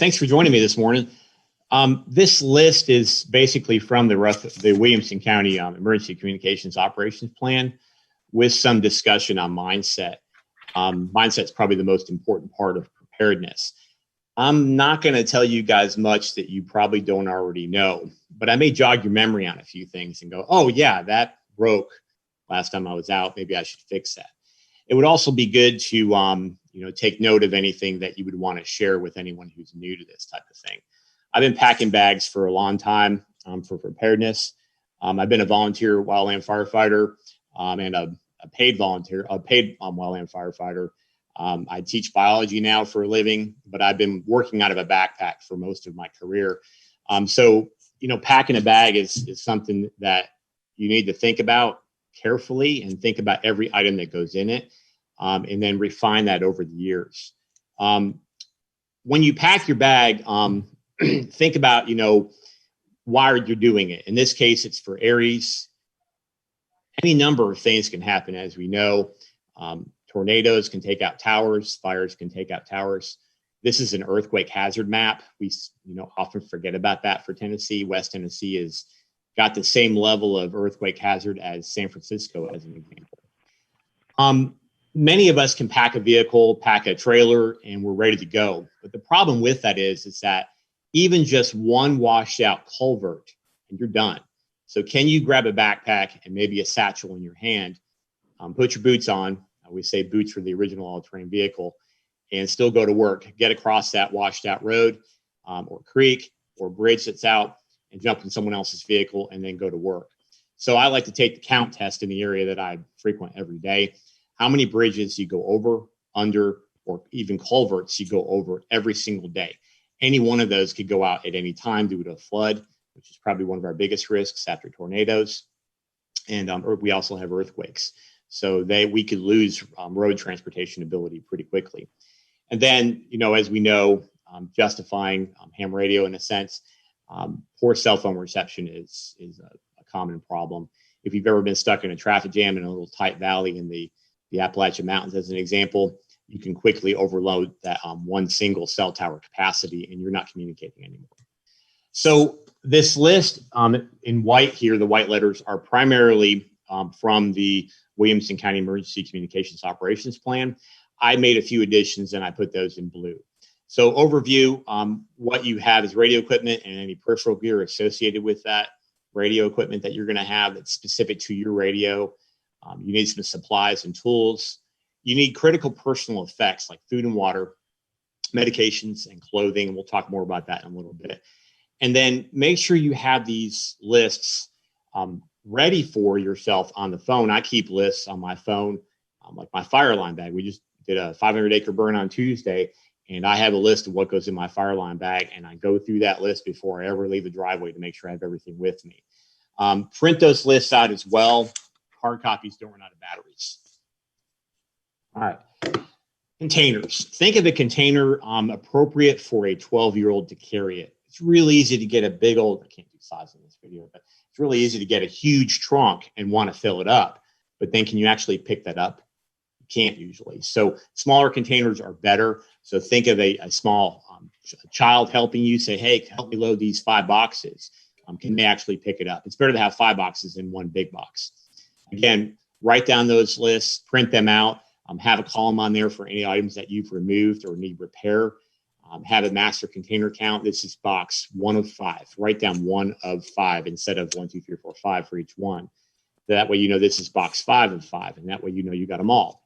Thanks for joining me this morning. This list is basically from the Williamson County Emergency Communications Operations Plan with some discussion on mindset. Mindset is probably the most important part of preparedness. I'm not going to tell you guys much that you probably don't already know, but I may jog your memory on a few things and go, oh yeah, that broke last time I was out. Maybe I should fix that. It would also be good to take note of anything that you would want to share with anyone who's new to this type of thing. I've been packing bags for a long time for preparedness. I've been a volunteer wildland firefighter and a paid volunteer, a paid wildland firefighter. I teach biology now for a living, but I've been working out of a backpack for most of my career. So packing a bag is something that you need to think about carefully and think about every item that goes in it, and then refine that over the years. When you pack your bag, think about, why you're doing it. In this case, it's for ARES. Any number of things can happen, as we know. Tornadoes can take out towers, fires can take out towers. This is an earthquake hazard map. We often forget about that for Tennessee. West Tennessee has got the same level of earthquake hazard as San Francisco, as an example. Many of us can pack a vehicle, pack a trailer, and we're ready to go. But the problem with that is that even just one washed out culvert and you're done. So can you grab a backpack and maybe a satchel in your hand, put your boots on, we say boots for the original all-terrain vehicle, and still go to work, get across that washed out road or creek or bridge that's out and jump in someone else's vehicle and then go to work. So I like to take the count test in the area that I frequent every day. How many bridges you go over, under, or even culverts you go over every single day. Any one of those could go out at any time due to a flood, which is probably one of our biggest risks after tornadoes. And we also have earthquakes. So we could lose road transportation ability pretty quickly. And then, as we know, justifying ham radio in a sense, poor cell phone reception is a common problem. If you've ever been stuck in a traffic jam in a little tight valley in the Appalachian Mountains, as an example, you can quickly overload that one single cell tower capacity and you're not communicating anymore. So this list in white here, the white letters are primarily from the Williamson County Emergency Communications Operations Plan. I made a few additions and I put those in blue. So overview, what you have is radio equipment and any peripheral gear associated with that radio equipment that you're going to have that's specific to your radio. You need some supplies and tools. You need critical personal effects like food and water, medications, and clothing. We'll talk more about that in a little bit. And then make sure you have these lists ready for yourself on the phone. I keep lists on my phone, like my fire alarm bag. We just did a 500-acre burn on Tuesday, and I have a list of what goes in my fire alarm bag, and I go through that list before I ever leave the driveway to make sure I have everything with me. Print those lists out as well. Hard copies don't run out of batteries. All right. Containers. Think of a container appropriate for a 12-year-old to carry it. It's really easy to get a big old, I can't do size in this video, but it's really easy to get a huge trunk and want to fill it up. But then can you actually pick that up? You can't usually. So smaller containers are better. So think of a small child helping you, say, hey, help me load these 5 boxes. Can they actually pick it up? It's better to have 5 boxes than one big box. Again, write down those lists, print them out, have a column on there for any items that you've removed or need repair. Have a master container count. This is box 1 of 5. Write down 1 of 5 instead of 1, 2, 3, 4, 5 for each one. That way, this is box 5 of 5, and that way, you got them all.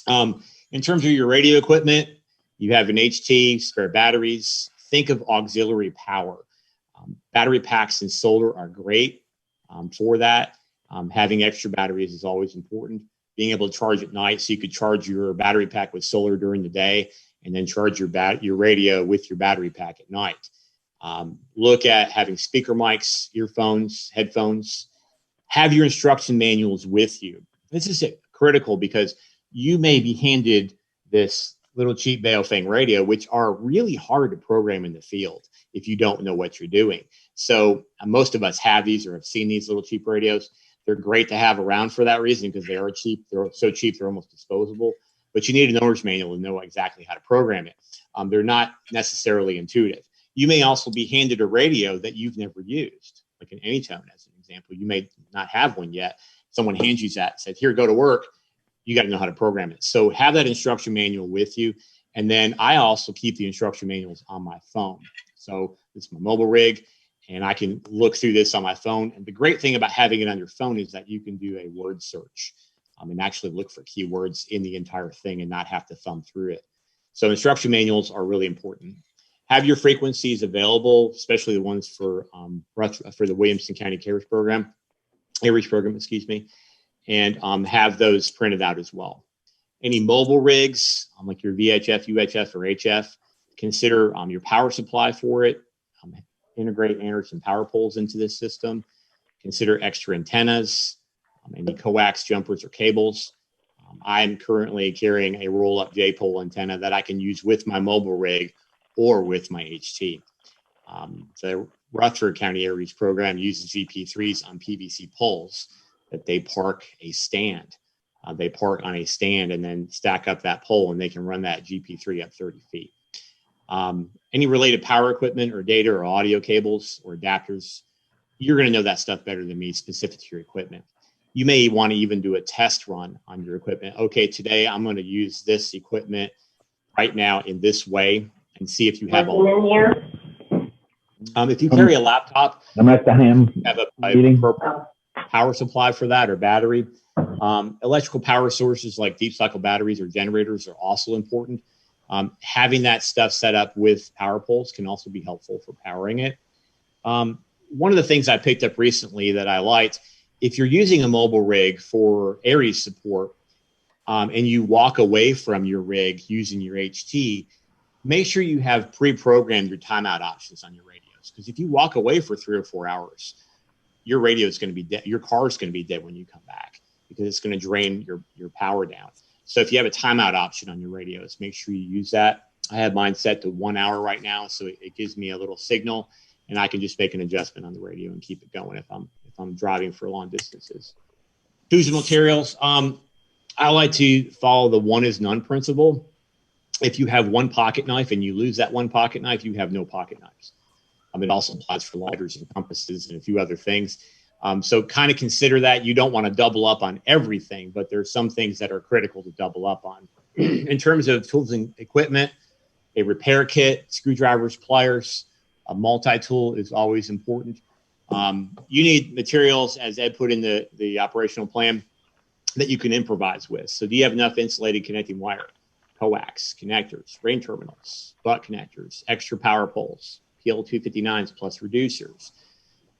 In terms of your radio equipment, you have an HT, spare batteries. Think of auxiliary power. Battery packs and solar are great for that. Having extra batteries is always important. Being able to charge at night, so you could charge your battery pack with solar during the day and then charge your radio with your battery pack at night. Look at having speaker mics, earphones, headphones. Have your instruction manuals with you. This is critical because you may be handed this little cheap Baofeng radio, which are really hard to program in the field if you don't know what you're doing. So most of us have these or have seen these little cheap radios. They're great to have around for that reason because they are cheap. They're so cheap, they're almost disposable. but you need an owner's manual to know exactly how to program it. They're not necessarily intuitive. You may also be handed a radio that you've never used, like an Anytone as an example. You may not have one yet. Someone hands you that and said, here, go to work. You got to know how to program it. So have that instruction manual with you. And then I also keep the instruction manuals on my phone. So it's my mobile rig, and I can look through this on my phone. And the great thing about having it on your phone is that you can do a word search and actually look for keywords in the entire thing and not have to thumb through it. So instruction manuals are really important. Have your frequencies available, especially the ones for the Williamson County CARES program, excuse me, and have those printed out as well. Any mobile rigs, like your VHF, UHF, or HF, consider your power supply for it. Integrate Anderson power poles into this system. Consider extra antennas, any coax jumpers or cables. I'm currently carrying a roll-up J-pole antenna that I can use with my mobile rig or with my HT. The Rutherford County Aries program uses GP3s on PVC poles that they park a stand. They park on a stand and then stack up that pole, and they can run that GP3 up 30 feet. Any related power equipment or data or audio cables or adapters, you're going to know that stuff better than me, specific to your equipment. You may want to even do a test run on your equipment. Okay, today I'm going to use this equipment right now in this way and see if you have all. If you carry a laptop, you have a appropriate power supply for that or battery. Electrical power sources like deep cycle batteries or generators are also important. Having that stuff set up with power poles can also be helpful for powering it. One of the things I picked up recently that I liked, if you're using a mobile rig for Aries support and you walk away from your rig using your HT, make sure you have pre-programmed your timeout options on your radios. Because if you walk away for 3 or 4 hours, your radio is going to be dead. Your car is going to be dead when you come back because it's going to drain your power down. So if you have a timeout option on your radios, make sure you use that. I have mine set to 1 hour right now, so it gives me a little signal, and I can just make an adjustment on the radio and keep it going if I'm driving for long distances. Tools and materials. I like to follow the one is none principle. If you have one pocket knife and you lose that one pocket knife, you have no pocket knives. It also applies for lighters and compasses and a few other things. So kind of consider that. You don't want to double up on everything, but there's some things that are critical to double up on. In terms of tools and equipment, a repair kit, screwdrivers, pliers, a multi-tool is always important. You need materials, as Ed put in the operational plan, that you can improvise with. So do you have enough insulated connecting wire, coax, connectors, rain terminals, butt connectors, extra power poles, PL259s plus reducers,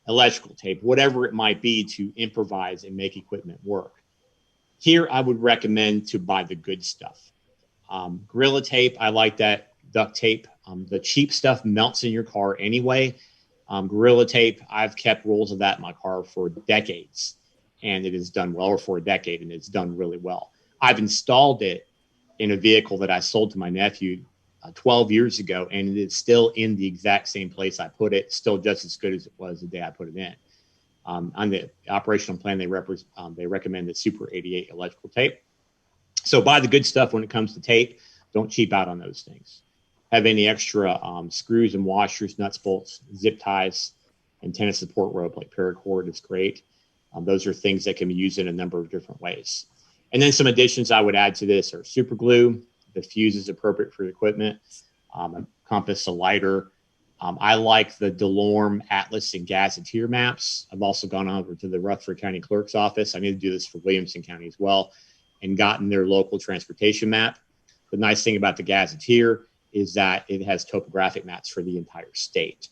electrical tape, whatever it might be to improvise and make equipment work. Here, I would recommend to buy the good stuff. Gorilla tape, I like that. Duct tape, the cheap stuff melts in your car anyway. Gorilla tape, I've kept rolls of that in my car for decades, and it has done well, or for a decade, and it's done really well. I've installed it in a vehicle that I sold to my nephew 12 years ago, and it is still in the exact same place I put it, still just as good as it was the day I put it in. On the operational plan, they recommend the Super 88 electrical tape. So buy the good stuff when it comes to tape. Don't cheap out on those things. Have any extra screws and washers, nuts, bolts, zip ties, antenna support rope like paracord is great. Those are things that can be used in a number of different ways. And then some additions I would add to this are super glue. The fuse is appropriate for equipment. A compass, a lighter. I like the DeLorme, Atlas, and Gazetteer maps. I've also gone over to the Rutherford County Clerk's office. I need to do this for Williamson County as well, and gotten their local transportation map. The nice thing about the Gazetteer is that it has topographic maps for the entire state.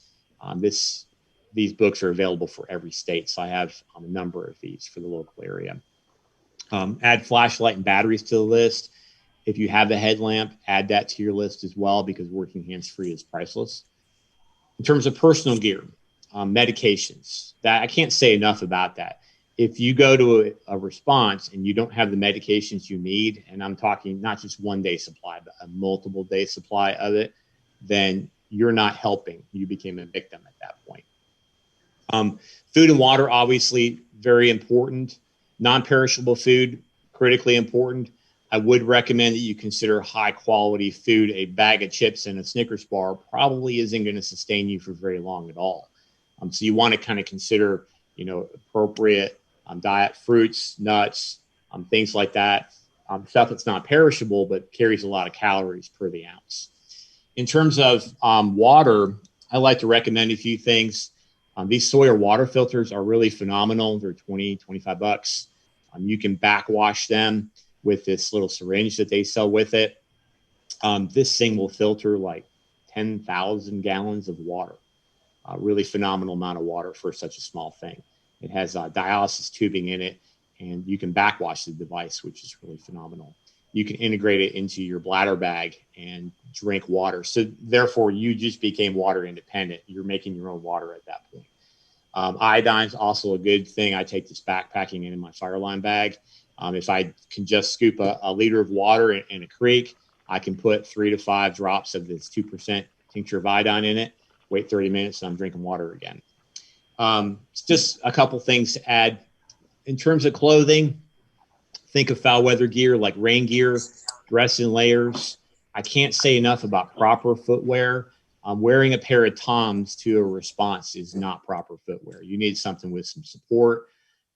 These books are available for every state, so I have a number of these for the local area. Add flashlight and batteries to the list. If you have the headlamp, add that to your list as well, because working hands-free is priceless. In terms of personal gear, medications, that I can't say enough about that. If you go to a response and you don't have the medications you need, and I'm talking not just 1 day supply, but a multiple day supply of it, then you're not helping. You became a victim at that point. Food and water, obviously very important. Non-perishable food, critically important. I would recommend that you consider high quality food. A bag of chips and a Snickers bar probably isn't going to sustain you for very long at all. So you want to kind of consider, appropriate diet, fruits, nuts, things like that. Stuff that's not perishable, but carries a lot of calories per the ounce. In terms of water, I like to recommend a few things. These Sawyer water filters are really phenomenal. They're 20, 25 bucks. You can backwash them with this little syringe that they sell with it. This thing will filter like 10,000 gallons of water. Really phenomenal amount of water for such a small thing. It has dialysis tubing in it, and you can backwash the device, which is really phenomenal. You can integrate it into your bladder bag and drink water. So therefore, you just became water independent. You're making your own water at that point. Iodine's also a good thing. I take this backpacking in my Fireline bag. If I can just scoop a liter of water in a creek, I can put 3 to 5 drops of this 2% tincture of iodine in it, wait 30 minutes, and I'm drinking water again. Just a couple things to add. In terms of clothing, think of foul weather gear like rain gear, dress in layers. I can't say enough about proper footwear. Wearing a pair of Toms to a response is not proper footwear. You need something with some support.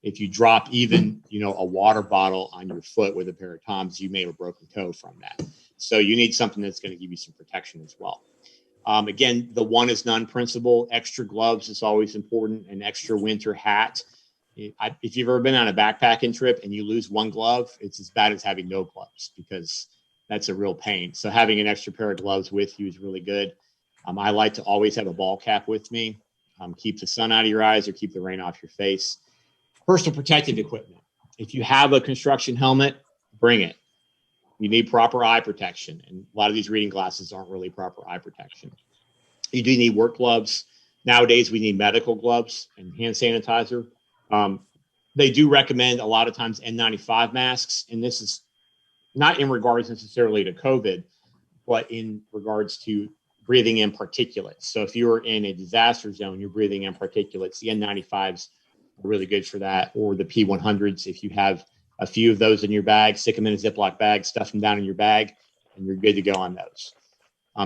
If you drop even, a water bottle on your foot with a pair of Toms, you may have a broken toe from that. So you need something that's going to give you some protection as well. Again, the one is none principle. Extra gloves is always important. An extra winter hat. If you've ever been on a backpacking trip and you lose one glove, it's as bad as having no gloves, because that's a real pain. So having an extra pair of gloves with you is really good. I like to always have a ball cap with me. Keep the sun out of your eyes or keep the rain off your face. Personal protective equipment. If you have a construction helmet, bring it. You need proper eye protection. And a lot of these reading glasses aren't really proper eye protection. You do need work gloves. Nowadays, we need medical gloves and hand sanitizer. They do recommend a lot of times N95 masks. And this is not in regards necessarily to COVID, but in regards to breathing in particulates. So if you're in a disaster zone, you're breathing in particulates. The N95s are really good for that, or the P100s. If you have a few of those in your bag, stick them in a Ziploc bag, stuff them down in your bag, and you're good to go on those.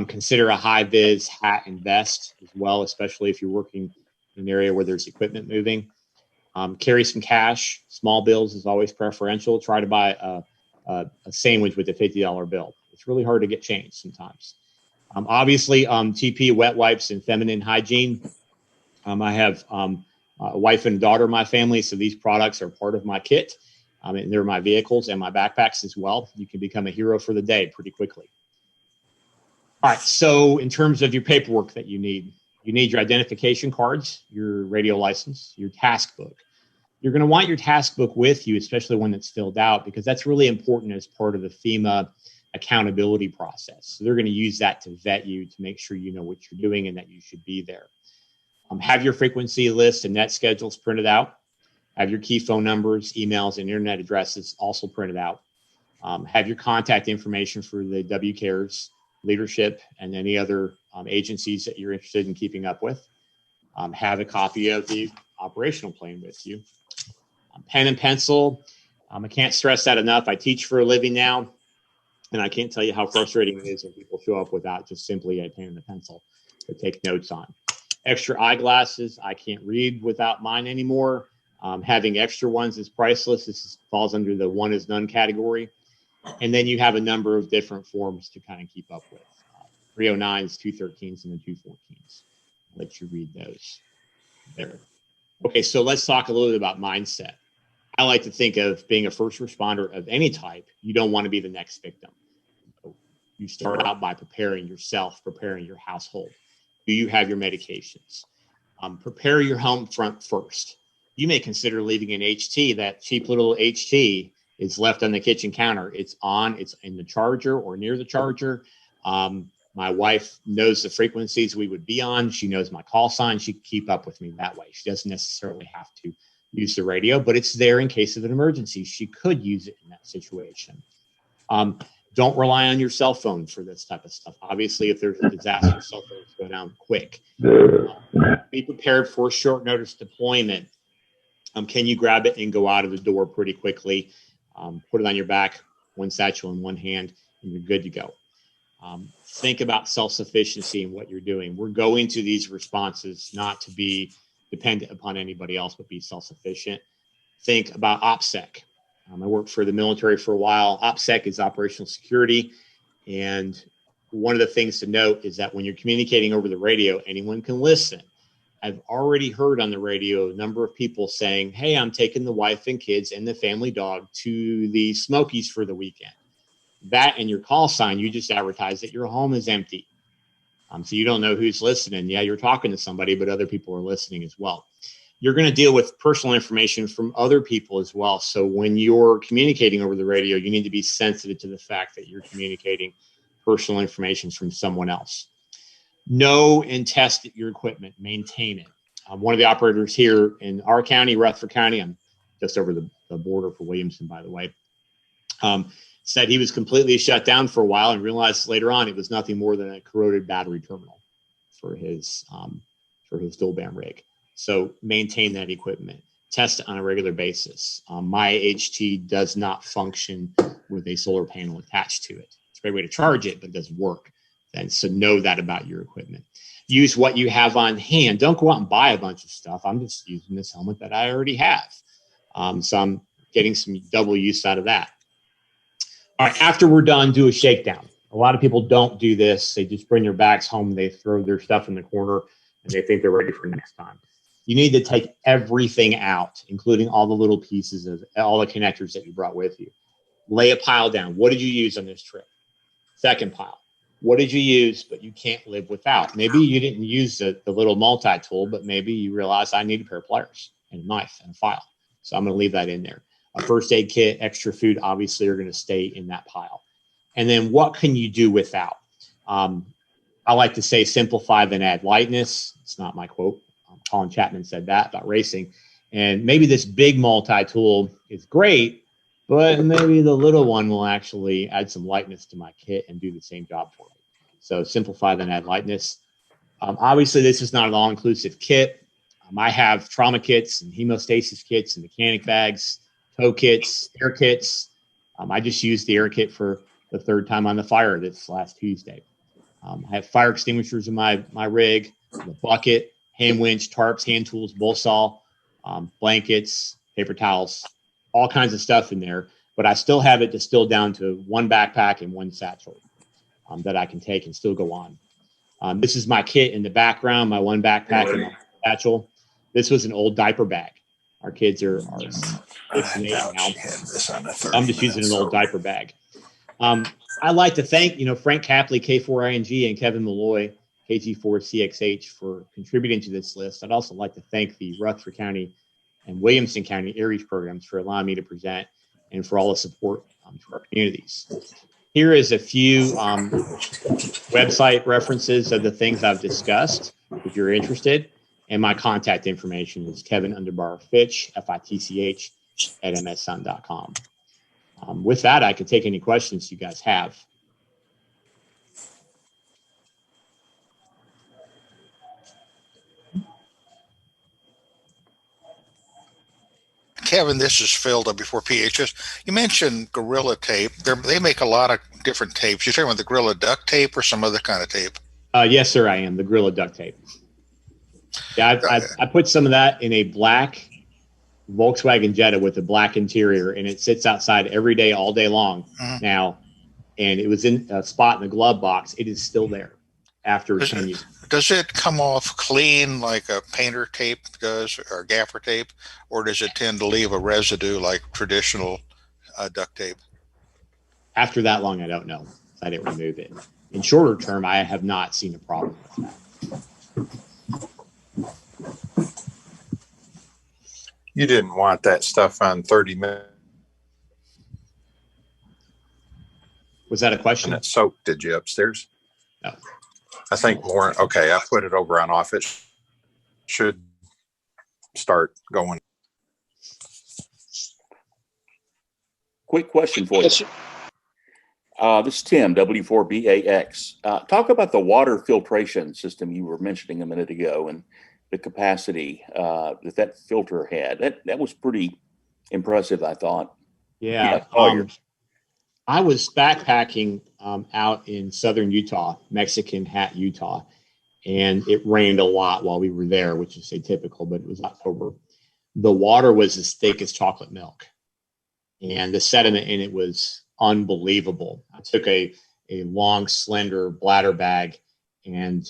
Consider a high-vis hat and vest as well, especially if you're working in an area where there's equipment moving. Carry some cash. Small bills is always preferential. Try to buy a sandwich with a $50 bill. It's really hard to get change sometimes. Obviously, TP, wet wipes, and feminine hygiene. I have a wife and a daughter in my family, so these products are part of my kit. And they're my vehicles and my backpacks as well. You can become a hero for the day pretty quickly. All right, so in terms of your paperwork that you need your identification cards, your radio license, your task book. You're going to want your task book with you, especially one that's filled out, because that's really important as part of the FEMA accountability process. So they're going to use that to vet you, to make sure you know what you're doing and that you should be there. Have your frequency list and net schedules printed out. Have your key phone numbers, emails, and internet addresses also printed out. Have your contact information for the WCARES leadership and any other agencies that you're interested in keeping up with. Have a copy of the operational plan with you. Pen and pencil. I can't stress that enough. I teach for a living now, and I can't tell you how frustrating it is when people show up without just simply a pen and a pencil to take notes on. Extra eyeglasses. I can't read without mine anymore. Having extra ones is priceless. This falls under the one is none category. And then you have a number of different forms to kind of keep up with. 309s, 213s, and the 214s. I'll let you read those there. Okay, so let's talk a little bit about mindset. I like to think of being a first responder of any type. You don't want to be the next victim. So you start out by preparing yourself, preparing your household. Do you have your medications? Prepare your home front first. You may consider leaving an HT. That cheap little HT is left on the kitchen counter. It's on, it's in the charger or near the charger. My wife knows the frequencies we would be on. She knows my call sign. She can keep up with me that way. She doesn't necessarily have to use the radio, but it's there in case of an emergency. She could use it in that situation. Don't rely on your cell phone for this type of stuff. Obviously, if there's a disaster, cell phones go down quick. Be prepared for short notice deployment. Can you grab it and go out of the door pretty quickly? Put it on your back, one satchel in one hand, and you're good to go. Think about self-sufficiency in what you're doing. We're going to these responses not to be dependent upon anybody else, but be self-sufficient. Think about OPSEC. I worked for the military for a while. OPSEC is operational security. And one of the things to note is that when you're communicating over the radio, anyone can listen. I've already heard on the radio a number of people saying, hey, I'm taking the wife and kids and the family dog to the Smokies for the weekend. That and your call sign, you just advertise that your home is empty. So you don't know who's listening. Yeah, you're talking to somebody, but other people are listening as well. You're going to deal with personal information from other people as well. So when you're communicating over the radio, you need to be sensitive to the fact that you're communicating personal information from someone else. Know and test your equipment, maintain it. One of the operators here in our county, Rutherford County, I'm just over the border for Williamson, by the way, said he was completely shut down for a while and realized later on it was nothing more than a corroded battery terminal for his dual band rig. So maintain that equipment. Test it on a regular basis. My HT does not function with a solar panel attached to it. It's a great way to charge it, but it doesn't work. And so know that about your equipment. Use what you have on hand. Don't go out and buy a bunch of stuff. I'm just using this helmet that I already have. So I'm getting some double use out of that. All right, after we're done, do a shakedown. A lot of people don't do this. They just bring their bags home. They throw their stuff in the corner, and they think they're ready for next time. You need to take everything out, including all the little pieces of all the connectors that you brought with you. Lay a pile down. What did you use on this trip? Second pile. What did you use, but you can't live without? Maybe you didn't use the little multi-tool, but maybe you realized I need a pair of pliers and a knife and a file. So I'm going to leave that in there. A first aid kit, extra food, obviously are going to stay in that pile. And then what can you do without? I like to say simplify then add lightness. It's not my quote. Colin Chapman said that about racing. And maybe this big multi-tool is great, but maybe the little one will actually add some lightness to my kit and do the same job for me. So simplify then add lightness. Obviously, this is not an all-inclusive kit. I have trauma kits and hemostasis kits and mechanic bags, tow kits, air kits. I just used the air kit for the third time on the fire this last Tuesday. I have fire extinguishers in my rig, the bucket, hand winch, tarps, hand tools, bull saw, blankets, paper towels, all kinds of stuff in there. But I still have it distilled down to one backpack and one satchel that I can take and still go on. This is my kit in the background, my one backpack and my satchel. This was an old diaper bag. Our kids are 6 and 8 now. I'm just using an old diaper bag. I'd like to thank, Frank Capley, K4ING, and Kevin Malloy, KG4CXH, for contributing to this list. I'd also like to thank the Rutherford County and Williamson County ARES programs for allowing me to present and for all the support to our communities. Here is a few website references of the things I've discussed, if you're interested. And my contact information is Kevin_Fitch, FITCH, at mssun.com. With that, I could take any questions you guys have. Kevin, this is Phil, W4PHS. You mentioned Gorilla Tape. They make a lot of different tapes. You're talking about the Gorilla Duct Tape or some other kind of tape? Yes, sir, I am. The Gorilla Duct Tape. Yeah, I put some of that in a black Volkswagen Jetta with a black interior, and it sits outside every day, all day long now. And it was in a spot in the glove box. It is still there after 10 years. Does it come off clean like a painter tape does or gaffer tape, or does it tend to leave a residue like traditional duct tape? After that long, I don't know. I didn't remove it. In shorter term, I have not seen a problem with that. You didn't want that stuff on 30 minutes. Was that a question? And it soaked, did you, upstairs? No. I think more. Okay, I put it over on off. It should start going. Quick question for you. This is Tim, W4BAX. Talk about the water filtration system you were mentioning a minute ago and the capacity that filter had. That was pretty impressive, I thought. Yeah. I was backpacking out in southern Utah, Mexican Hat, Utah, and it rained a lot while we were there, which is atypical, but it was October. The water was as thick as chocolate milk, and the sediment in it was unbelievable. I took a long, slender bladder bag and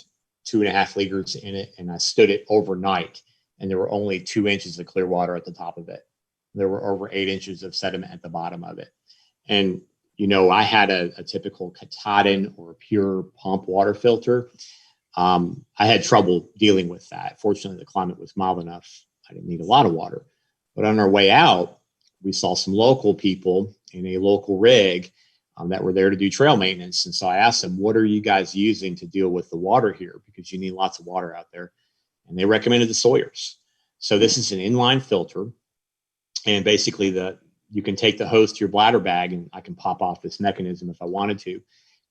2.5 liters in it, and I stood it overnight, and there were only 2 inches of clear water at the top of it. There were over 8 inches of sediment at the bottom of it. And, you know, I had a typical Katahdin or pure pump water filter. I had trouble dealing with that. Fortunately, the climate was mild enough. I didn't need a lot of water. But on our way out, we saw some local people in a local rig that were there to do trail maintenance. And so I asked them, what are you guys using to deal with the water here? Because you need lots of water out there. And they recommended the Sawyers. So this is an inline filter. And basically you can take the hose to your bladder bag, and I can pop off this mechanism if I wanted to,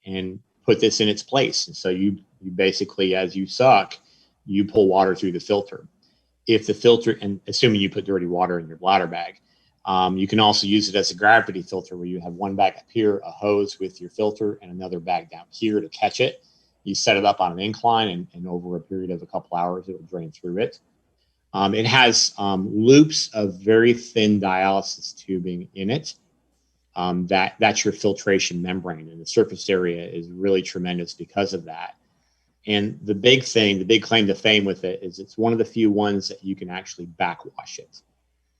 and put this in its place. And so you basically, as you suck, you pull water through the filter. If the filter, and assuming you put dirty water in your bladder bag, you can also use it as a gravity filter, where you have one bag up here, a hose with your filter, and another bag down here to catch it. You set it up on an incline, and over a period of a couple hours, it will drain through it. It has loops of very thin dialysis tubing in it. That's your filtration membrane, and the surface area is really tremendous because of that. And the big claim to fame with it is it's one of the few ones that you can actually backwash it.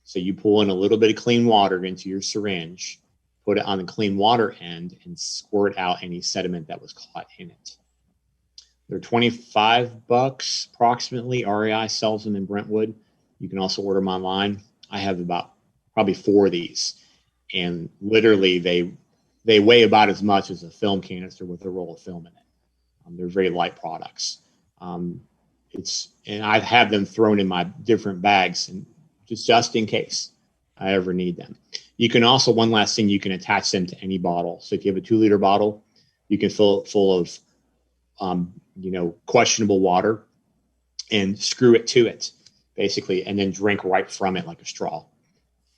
So you pull in a little bit of clean water into your syringe, put it on the clean water end, and squirt out any sediment that was caught in it. They're $25 approximately. REI sells them in Brentwood. You can also order them online. I have about probably 4 of these, and literally they weigh about as much as a film canister with a roll of film in it. They're very light products. And I've had them thrown in my different bags, and just in case I ever need them. You can also, one last thing, you can attach them to any bottle. So if you have a 2-liter bottle, you can fill it full of questionable water and screw it to it, basically, and then drink right from it like a straw.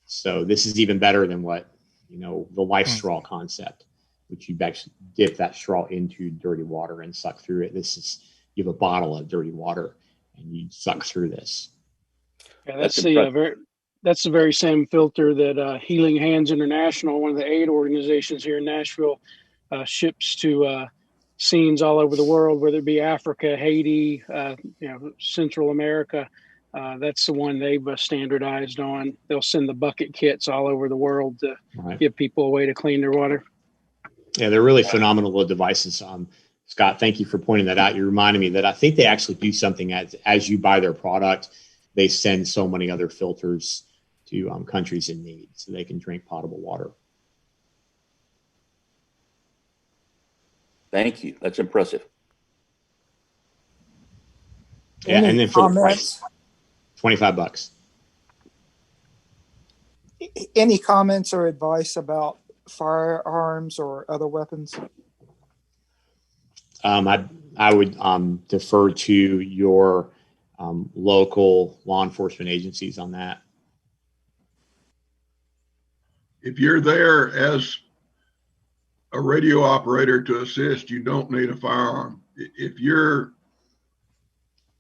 So this is even better than what, the life straw concept, which you actually dip that straw into dirty water and suck through it. You have a bottle of dirty water and you suck through this. Yeah, that's the very same filter that Healing Hands International, one of the aid organizations here in Nashville, ships to scenes all over the world, whether it be Africa, Haiti, Central America. That's the one they've standardized on. They'll send the bucket kits all over the world to give people a way to clean their water. Yeah, they're really phenomenal little devices. Scott, thank you for pointing that out. You reminded me that I think they actually do something as you buy their product. They send so many other filters to countries in need so they can drink potable water. Thank you. That's impressive. Yeah, and then for the price, $25. Any comments or advice about firearms or other weapons? I would defer to your local law enforcement agencies on that. If you're there as a radio operator to assist, you don't need a firearm. If you're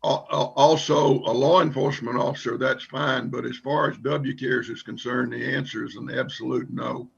also a law enforcement officer, that's fine. But as far as WCARES is concerned, the answer is an absolute no.